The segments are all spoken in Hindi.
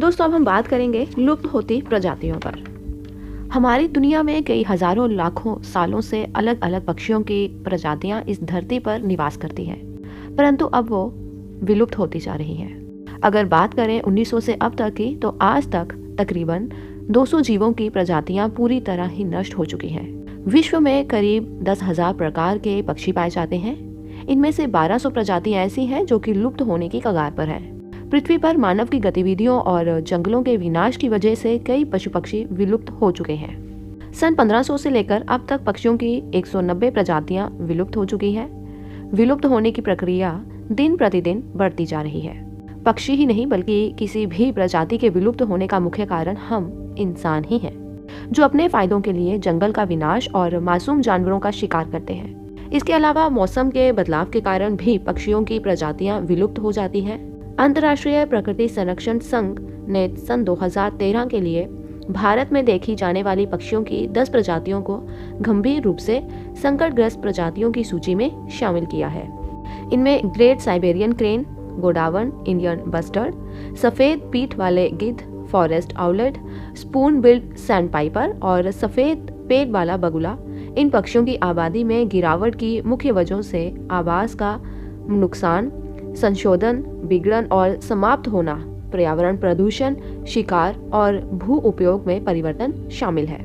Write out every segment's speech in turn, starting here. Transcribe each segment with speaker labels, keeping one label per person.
Speaker 1: दोस्तों, अब हम बात करेंगे लुप्त होती प्रजातियों पर। हमारी दुनिया में कई हजारों लाखों सालों से अलग अलग पक्षियों की प्रजातियां इस धरती पर निवास करती हैं, परंतु अब वो विलुप्त होती जा रही हैं। अगर बात करें 1900 से अब तक की, तो आज तक तकरीबन 200 जीवों की प्रजातियां पूरी तरह ही नष्ट हो चुकी हैं। विश्व में करीब 10,000 प्रकार के पक्षी पाए जाते हैं। इनमें से 1200 प्रजातियां ऐसी हैं जो कि लुप्त होने की कगार पर हैं। पृथ्वी पर मानव की गतिविधियों और जंगलों के विनाश की वजह से कई पशु पक्षी विलुप्त हो चुके हैं। सन 1500 से लेकर अब तक पक्षियों की 190 प्रजातियां विलुप्त हो चुकी हैं। विलुप्त होने की प्रक्रिया दिन प्रतिदिन बढ़ती जा रही है। पक्षी ही नहीं बल्कि किसी भी प्रजाति के विलुप्त होने का मुख्य कारण हम इंसान ही हैं, जो अपने फायदों के लिए जंगल का विनाश और मासूम जानवरों का शिकार करते हैं। इसके अलावा मौसम के बदलाव के कारण भी पक्षियों की प्रजातियां विलुप्त हो जाती हैं। अंतर्राष्ट्रीय प्रकृति संरक्षण संघ ने सन 2013 के लिए भारत में देखी जाने वाली पक्षियों की 10 प्रजातियों को गंभीर रूप से संकटग्रस्त प्रजातियों की सूची में शामिल किया है। इनमें ग्रेट साइबेरियन क्रेन, गोडावण, इंडियन बस्टर्ड, सफेद पीठ वाले गिद्ध, forest owlet, spoon billed sandpiper और सफेद पेट वाला बगुला इन पक्षियों की आबादी में गिरावट की मुख्य वजहों से आवास का नुकसान, संशोधन, बिगड़न और समाप्त होना, पर्यावरण प्रदूषण, शिकार और भू उपयोग में परिवर्तन शामिल है।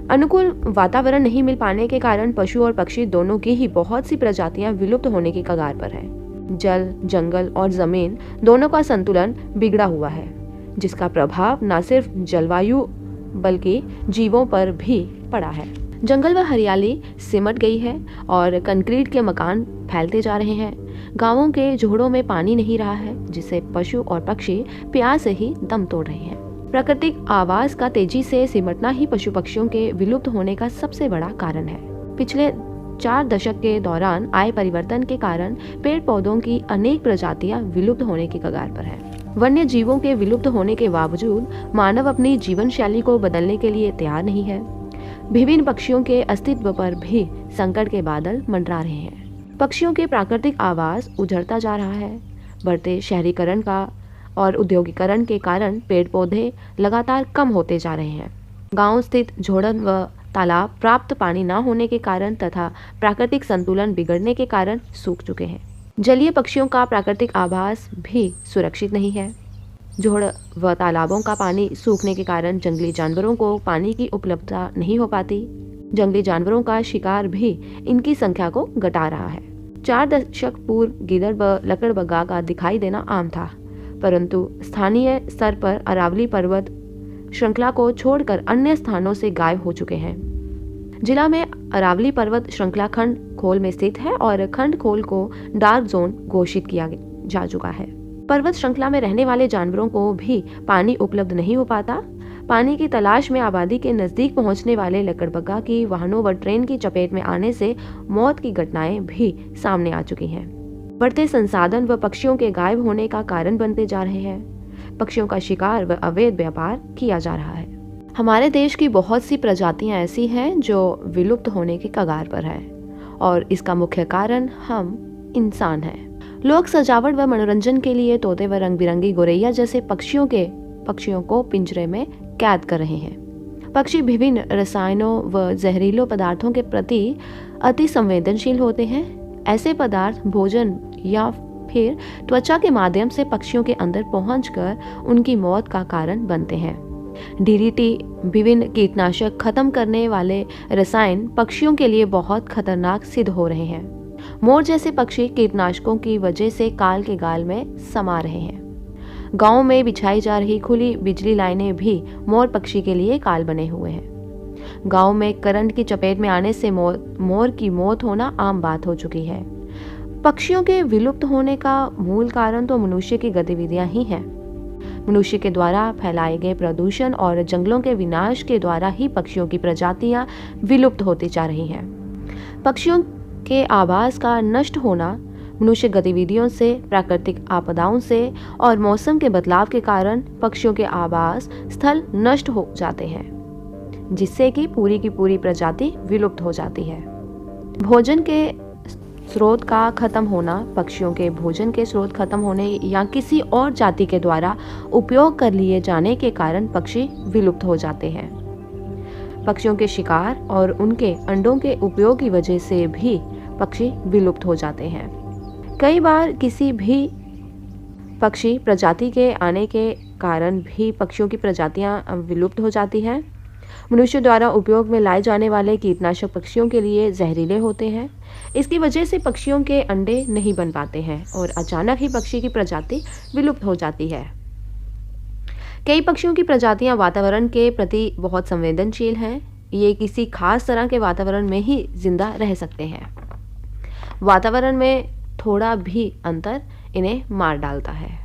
Speaker 1: अनुकूल वातावरण नहीं मिल पाने के कारण पशु और पक्षी दोनों की ही बहुत सी प्रजातियां विलुप्त होने की कगार पर हैं। जल, जंगल और जमीन दोनों का संतुलन बिगड़ा हुआ है, जिसका प्रभाव न सिर्फ जलवायु बल्कि जीवों पर भी पड़ा है। जंगल व हरियाली सिमट गई है और कंक्रीट के मकान फैलते जा रहे हैं। गांवों के जोड़ों में पानी नहीं रहा है, जिससे पशु और पक्षी प्यास से ही दम तोड़ रहे हैं। प्राकृतिक आवास का तेजी से सिमटना ही पशु पक्षियों के विलुप्त होने का सबसे बड़ा कारण है। पिछले 4 दशक के दौरान आए परिवर्तन के कारण पेड़ पौधों की अनेक प्रजातियां विलुप्त होने की कगार पर है। वन्य जीवों के विलुप्त होने के बावजूद मानव अपनी जीवन शैली को बदलने के लिए तैयार नहीं है। विभिन्न पक्षियों के अस्तित्व पर भी संकट के बादल मंडरा रहे हैं। पक्षियों के प्राकृतिक आवास उजड़ता जा रहा है। बढ़ते शहरीकरण का और औद्योगिकरण के कारण पेड़ पौधे लगातार कम होते जा रहे हैं। गांव स्थित झोड़न व तालाब प्राप्त पानी न होने के कारण तथा प्राकृतिक संतुलन बिगड़ने के कारण सूख चुके हैं। जलीय पक्षियों का प्राकृतिक आवास भी सुरक्षित नहीं है। जोड़ व तालाबों का पानी सूखने के कारण जंगली जानवरों को पानी की उपलब्धता नहीं हो पाती। जंगली जानवरों का शिकार भी इनकी संख्या को घटा रहा है। 4 दशक पूर्व गिद्धड़ व लकड़बग्गा का दिखाई देना आम था, परंतु स्थानीय स्तर पर अरावली पर्वत श्रृंखला को छोड़कर अन्य स्थानों से गायब हो चुके हैं। जिला में अरावली पर्वत श्रृंखला खंड खोल में स्थित है और खंड खोल को डार्क जोन घोषित किया जा चुका है। पर्वत श्रृंखला में रहने वाले जानवरों को भी पानी उपलब्ध नहीं हो पाता। पानी की तलाश में आबादी के नजदीक पहुंचने वाले लकड़बग्गा की वाहनों व ट्रेन की चपेट में आने से मौत की घटनाएं भी सामने आ चुकी हैं। बढ़ते संसाधन व पक्षियों के गायब होने का कारण बनते जा रहे हैं। पक्षियों का शिकार व अवैध व्यापार किया जा रहा है। हमारे देश की बहुत सी प्रजातियां ऐसी हैं जो विलुप्त होने की कगार पर है और इसका मुख्य कारण हम इंसान हैं। लोग सजावट व मनोरंजन के लिए तोते व रंग बिरंगी गोरैया जैसे पक्षियों को पिंजरे में कैद कर रहे हैं। पक्षी विभिन्न रसायनों व जहरीले पदार्थों के प्रति अति संवेदनशील होते हैं। ऐसे पदार्थ भोजन या फिर त्वचा के माध्यम से पक्षियों के अंदर पहुंचकर उनकी मौत का कारण बनते हैं। डीडीटी, विभिन्न कीटनाशक खत्म करने वाले रसायन पक्षियों के लिए बहुत खतरनाक सिद्ध हो रहे हैं। मोर जैसे पक्षी कीटनाशकों की वजह से काल के गाल में समा रहे हैं। गांव में बिछाई जा रही खुली बिजली लाइनें भी मोर पक्षी के लिए काल बने हुए हैं। गांव में करंट की चपेट में आने से मोर की मौत होना आम बात हो चुकी है। पक्षियों के विलुप्त होने का मूल कारण तो मनुष्य की गतिविधियां ही हैं। मनुष्य के द्वारा फैलाए गए प्रदूषण और जंगलों के विनाश के द्वारा ही पक्षियों की प्रजातियां विलुप्त होती जा रही हैं। पक्षियों के आवास का नष्ट होना मनुष्य गतिविधियों से, प्राकृतिक आपदाओं से और मौसम के बदलाव के कारण पक्षियों के आवास स्थल नष्ट हो जाते हैं, जिससे कि पूरी की पूरी प्रजाति विलुप्त हो जाती है। भोजन के स्रोत का खत्म होना, पक्षियों के भोजन के स्रोत खत्म होने या किसी और जाति के द्वारा उपयोग कर लिए जाने के कारण पक्षी विलुप्त हो जाते हैं। पक्षियों के शिकार और उनके अंडों के उपयोग की वजह से भी पक्षी विलुप्त हो जाते हैं। कई बार किसी भी पक्षी प्रजाति के आने के कारण भी पक्षियों की प्रजातियां विलुप्त हो जाती हैं। मनुष्य द्वारा उपयोग में लाए जाने वाले कीटनाशक पक्षियों के लिए जहरीले होते हैं। इसकी वजह से पक्षियों के अंडे नहीं बन पाते हैं और अचानक ही पक्षी की प्रजाति विलुप्त हो जाती है। कई पक्षियों की प्रजातियां वातावरण के प्रति बहुत संवेदनशील हैं। ये किसी खास तरह के वातावरण में ही जिंदा रह सकते हैं। वातावरण में थोड़ा भी अंतर इन्हें मार डालता है।